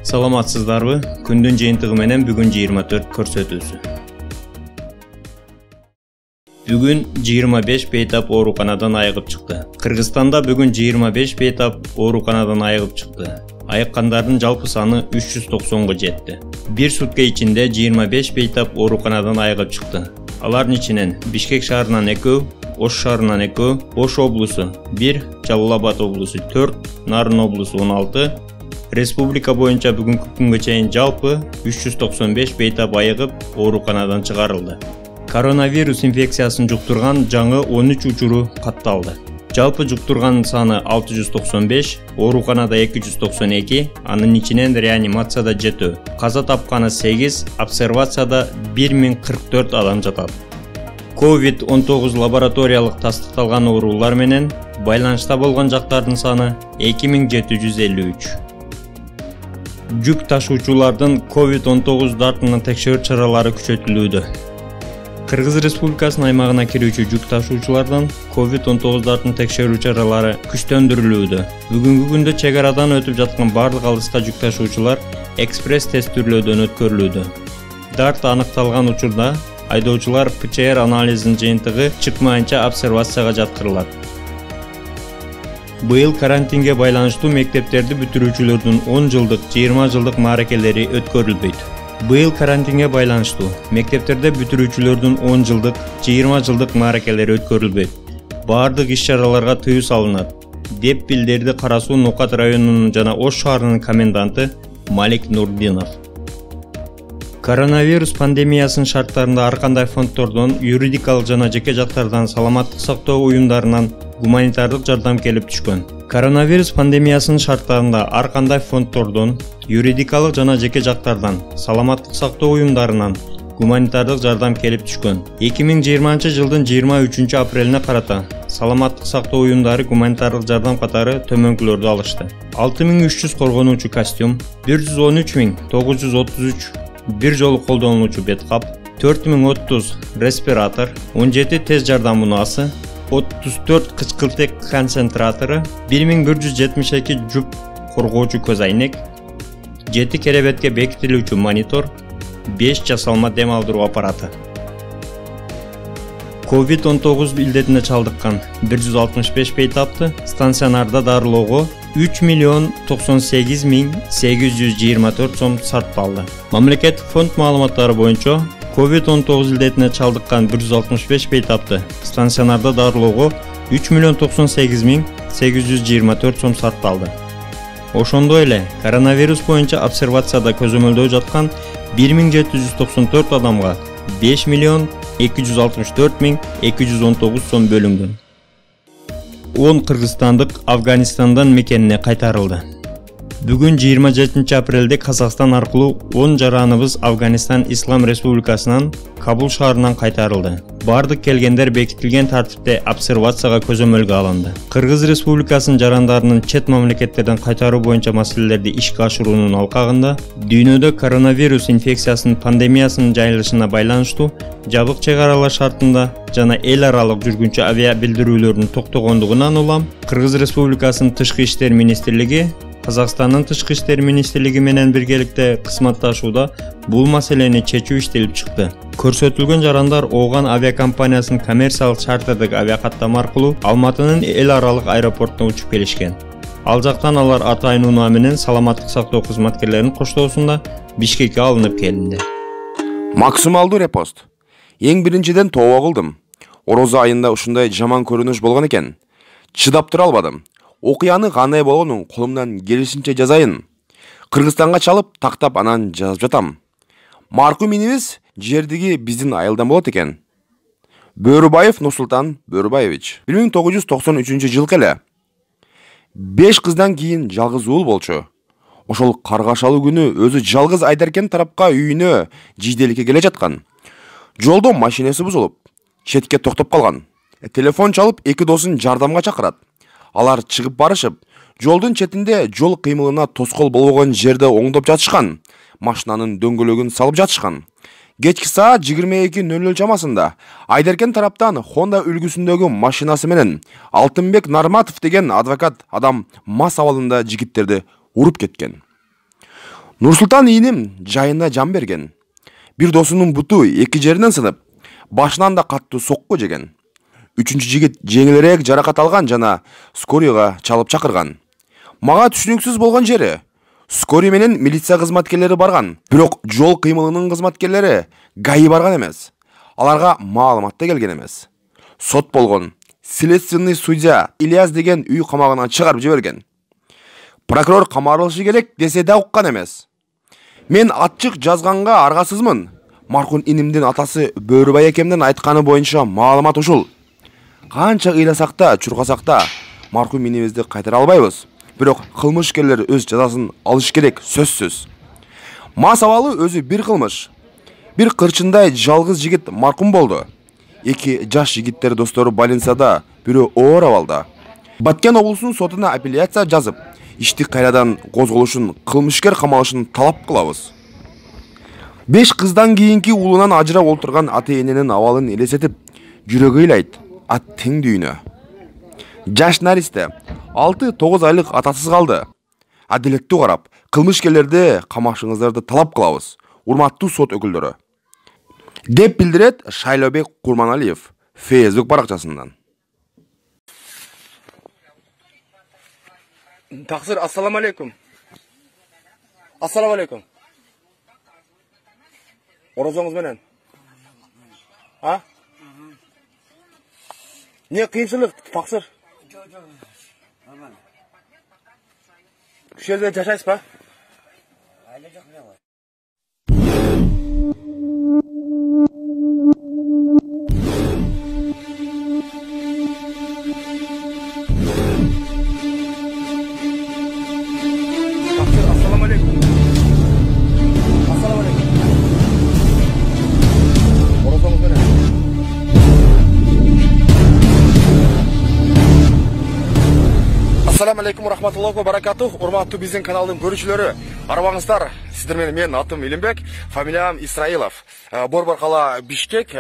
Саламатсыздарбы? Күндүн жыйынтыгы менен бүгүн 24 көрсөтүүсү. Бүгүн 25 бейтап ооруканадан айыгып чыкты. Кыргызстанда бүгүн 25 бейтап ооруканадан айыгып чыкты. Айыккандардын жалпы саны 390 жетти. Bir сутка ичинде 25 бейтап ооруканадан айыгып чыкты. Алардын ичинен Бишкек шаарынан 2, Ош шаарынан 2, Ош облусу 1, Жалал Абад облусу 4, Нарын облусу 16, Республика боюнча бүгүнкү күнгө чейин жалпы 395 бейтап айыгып ооруканадан чыгарылды. Коронавирус инфекциясын жуктурган жаңы 13 учуру катталды. Жалпы жуктурган саны 695, ооруканада 292, анын ичинен реанимацияда 7, каза тапканы 8, обсервацияда 1044 адам жатат. COVID-19 лабораториялык тастыкталган оорулар менен байланышта болгон жактардын саны 2753. Жүк ташуучулардын COVID-19 дартынын текшерүү чаралары күчөтүлүүдө. Кыргыз Республикасынын аймагына кирүүчү жүк ташуучулардан COVID-19 дартын текшерүү чаралары күчтөндүрүлүүдө. Бүгүнкү күндө чек арадан өтүп жаткан бардык алыска жүк ташуучулар экспресс тест түрлөөдөн өткөрүлүүдө. Дарт аныкталган учурда айдоочулар ПЦР анализинин жыйынтыгы чыкмайынча обсервацияга жаткырылат. Быйыл карантинге байланыштуу мектептерди бүтүрүүчүлөрдүн 10 жылдык, 20 жылдык мааракелери өткөрүлбөйт. Быйыл карантинге байланыштуу мектептерде бүтүрүүчүлөрдүн 10 жылдык, 20 жылдык мааракелери өткөрүлбөйт. Бардык иш-чараларга тыюу салынат, деп билдирди Кара Суу Нукат районунун жана Ош шаарынын коменданты Малик Нурдинов. Коронавирус пандемиясынын шарттарында ар кандай фонддордон, юридикалык жана жеке жактардан, саламаттык сактоо уюмдарынан гуманитардык жардам келип түшкөн. Коронавирус пандемиясынын шарттарында ар кандай фонддордон, юридикалык жана жеке жактардан, саламаттык сактоо уюмдарынан гуманитардык жардам келип түшкөн. 2020 жылдын 23 апрелине карата саламаттык сактоо уюмдары гуманитардык жардам катары төмөнкүлөрдү алышты. 6300 коргонуучу костюм, 113933 бир жолу колдонулуучу бет кап, 4030 респиратор, 17 тез жардам унаасы, 34 кычкылтек концентратору, 1172 жуп коргоочу көз айнек, 7 керебетке бекитилүүчү монитор, 5 жасалма дем алдыруу аппараты. COVID-19 илдетине чалдыккан 165 бейтапты станционарда дарылоого 3,98,824 сом сарпталды. Мамлекеттик фонд маалыматтары боюнча COVID-19 илдетине чалдыккан 165 бейтапты станционарда дарылоого 3,98,824 сом сарпталды. Ошондой эле коронавирус боюнча обсервацияда көзөмөлдөө жаткан 1794 адамга 5,264,219 сом бөлүнгөн. 10 кыргызстандык Афганистандан мекенине кайтарылды. Бүгүн 27 апрелде Казакстан аркылуу 10 жараныбыз Афганистан Ислам Республикасынан Кабул шаарынан кайтарылды. Бардык келгендер бекитилген тартипте обсервацияга көзөмөлгө алынды. Кыргыз Республикасынын жарандарынын чет мамлекеттерден кайтаруу боюнча маселелерди ишке ашыруунун алкагында дүйнөдө коронавирус инфекциясынын пандемиясынын жайылышына байланыштуу жабык чек аралар шартында жана эл аралык жүргүнчү авиа билдирүүлөрдүн токтогондугунан улам Кыргыз Республикасынын Тышкы иштер министрлиги Казакстандын Тышкы иштер министрлиги менен биргеликте кызматташууда бул маселени чечүү иштелип чыкты. Көрсөтүлгөн жарандар Ооган авиакомпаниясынын коммерциялык чартердик авиакаттама аркылуу Алматынын эл аралык аэропортуна учуп келишкен. Ал жактан алар атайын унаа менен саламаттык сактоо кызматкерлеринин коштоосунда Бишкекке алынып келинди. Максималдуу репост. Эң биринчиден тообо кылдым. Орозо айында ушундай жаман көрүнүш болгон экен. Чыдап тура албадым. Окуяны кандай болгонун колумдан келишинче жазайын. Кыргызстанга чалып, тактап анан жазып жатам. Маркум инибиз жердиги биздин айылдан болот экен. Бөрүбаев Нурсултан Бөрүбаевич. 1993 жылкы эле. 5 кыздан кийин жалгыз уул болчу. Ошол каргашалуу күнү өзү жалгыз Айдаркен тарапка үйүнө жийделикке келе жаткан. Жолдо машинеси бузулуп, четке токтоп калган. Телефон чалып, эки досун жардамга чакырат. Алар чыгып барышып, жолдун четинде жол кыймылына тоскоол болгон жерде оңдоп жатышкан. Машинанын дөңгөлөгүн салып жатышкан. Кечки саат 22:00 чамасында Айдаркен тараптан Honda үлгүсүндөгү машинасы менен Алтынбек Нарматов деген адвокат адам мас абалында жигиттерди уруп кеткен. Нурсултан ийним жайына жан берген. Бир досунун буту эки жеринен сынып, башынан да катты сокку жеген. Үчүнчү жигит жеңилирээк жаракат алган жана скорыйга чалып чакырган. Мага түшүнүксүз болгон жери, скорый менен милиция кызматкерлери барган, бирок жол кыймылынын кызматкерлери ГАИ барган эмес. Аларга маалымат да келген эмес. Сот болгон, следственный судья Ильяс деген үй камагынан чыгарып жиберген. Прокурор камарылышы керек десе да уккан эмес. Мен ачык жазганга аргасызмын. Маркун инимдин атасы Бөрүбай экемдин айтканы боюнча маалымат ушул. Канча ыйласак да, чуркасак да, маркум инибизди кайтара албайбыз. Бирок кылмышкерлер өз жазасын алыш керек, сөзсүз. Мас абалы өзү бир кылмыш. Бир кырчындай жалгыз жигит маркум болду. Эки жаш жигиттер достору больницада, бирөө оор абалда. Баткен облусунун сотуна апелляция жазып, ишти кайрадан козголушун, кылмышкер камалышын талап кылабыз. 5 кыздан кийинки уулунан ажырап олтурган ата-эненин абалын элестетип, жүрөгү ыйлайт. Ат тең дүйнө. Жаш наристе 6-9 айлык атасыз калды. Адилеттүү карап, кылмышкерлерди камашыңыздарды талап кылабыз. Урматтуу сот өкүлдөрү. Деп билдирет Шайлообек Курманалиев Facebook баракчасынан. Тақсыр, ассаламу алейкум. Ассаламу алейкум. Оразоңуз менен? А? Не кыйынчылык, тақсыр? Күш жерде жашайсыз ба? Ассаламу алейкум рахматуллахи ва баракатух. Урматтуу биздин каналдын көрүүчүлөрү, арыбаңыздар. Сиздер менен мен атым Илимбек, фамилиям Исраилов. Борбор кала Бишкек.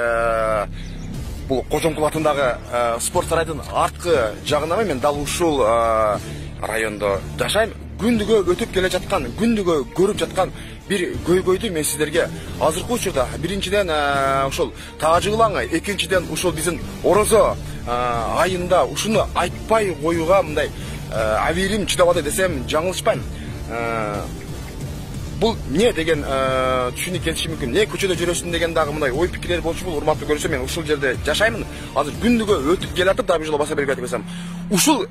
Бул Кожомкул атындагы спорт сарайдын арткы жагынамын. Мен дал ушул райондо жашайм. Күндүгө өтүп келе жаткан, күндүгө көрүп жаткан бир көйгөйдү мен сиздерге азыркы учурда биринчиден ушул таажыгылаңы, экинчиден ушул биздин орозо айында ушуну айтпай коюуга мындай абийирим чыдабады десем жаңылышпайм. Бул не деген түшүнүк келиши мүмкүн. Не көчөдө жүрөсүң деген дагы мындай ой пикирлер болчу. Бул урматтуу көрүүчүлөр, мен ушул жерде жашаймын. Азыр күндүгө өтүп келатып да бир жолу баса берип айтып ушул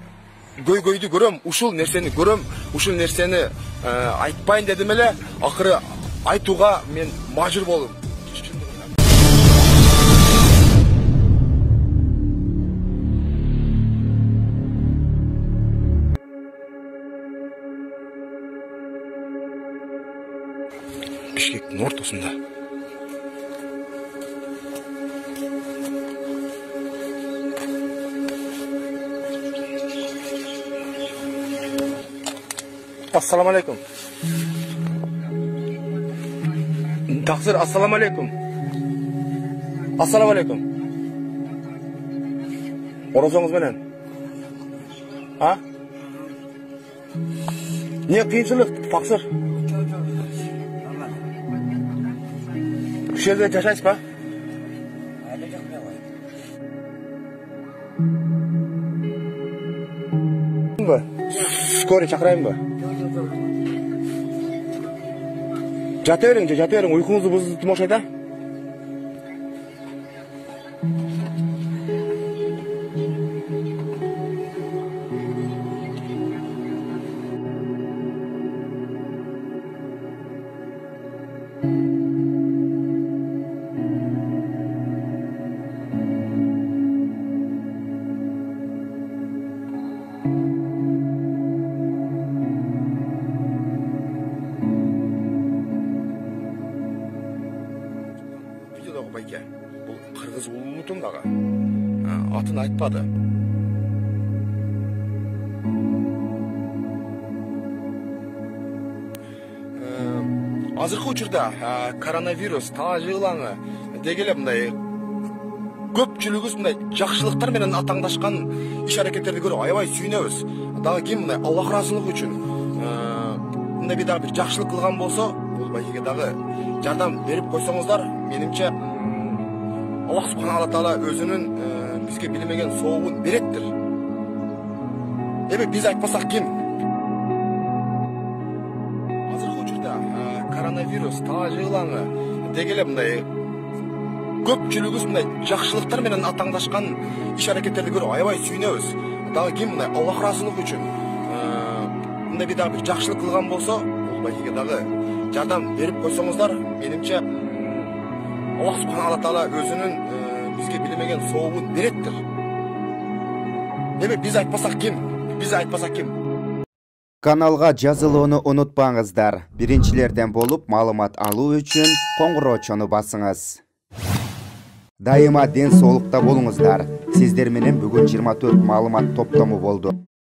көйгөйдү көрөм, ушул нерсени көрөм, ушул нерсени айтпайын дедим эле, акыры айтууга мен мажбур болдум. Бишкектин ортосунда. Ассаламу алейкум. Тақсыр, ассаламу алейкум. Ассаламу алейкум. Оразоңуз менен? А? Не кыйынчылык, тақсыр? Күш жерде жашайсыз ба? Скорый чакырайын ба? Жата бериң, уйкуңузду бузуп окшойт да? Байке, бұл қырғыз ұлымытым дағы. Атын айтпады. Азыркы учурда коронавирус таажыгылаңы дегеле мындай көпчүлүгүбүз мындай жакшылыктар менен атаңдашкан иш аракеттерди көрүп аябай сүйүнөбүз. Дагы ким мындай Аллах ыраазылыгы үчүн мындай бир дагы бир жакшылык кылган болсо, бул байгеге дагы жардам берип койсоңуздар, менимче Аллах субханала таала өзүнүн бизге билмеген сообун береттир. Эми биз айтпасак ким? Азыркы учурда коронавирус, талай жылаңы деги эле мындай көпчүлүгүбүз мындай жакшылыктар менен атаңдашкан иш аракеттерди көрүп аябай сүйүнөбүз. Дагы ким мындай Аллах ыраазылыгы үчүн мындай бир дагы бир жакшылык кылган болсо, бул байгеге дагы жардам берип койсоңуздар, менимче Аллах субханала таала өзүнүн бизге билмеген сообун береттир. Эми биз айтпасак ким? Биз айтпасак ким? Каналга жазылууну унутпаңыздар. Биринчилерден болуп маалымат алуу үчүн коңгуроочону басыңыз. Дайыма ден соолукта болуңуздар. Сиздер менен бүгүн 24 маалымат топтому болду.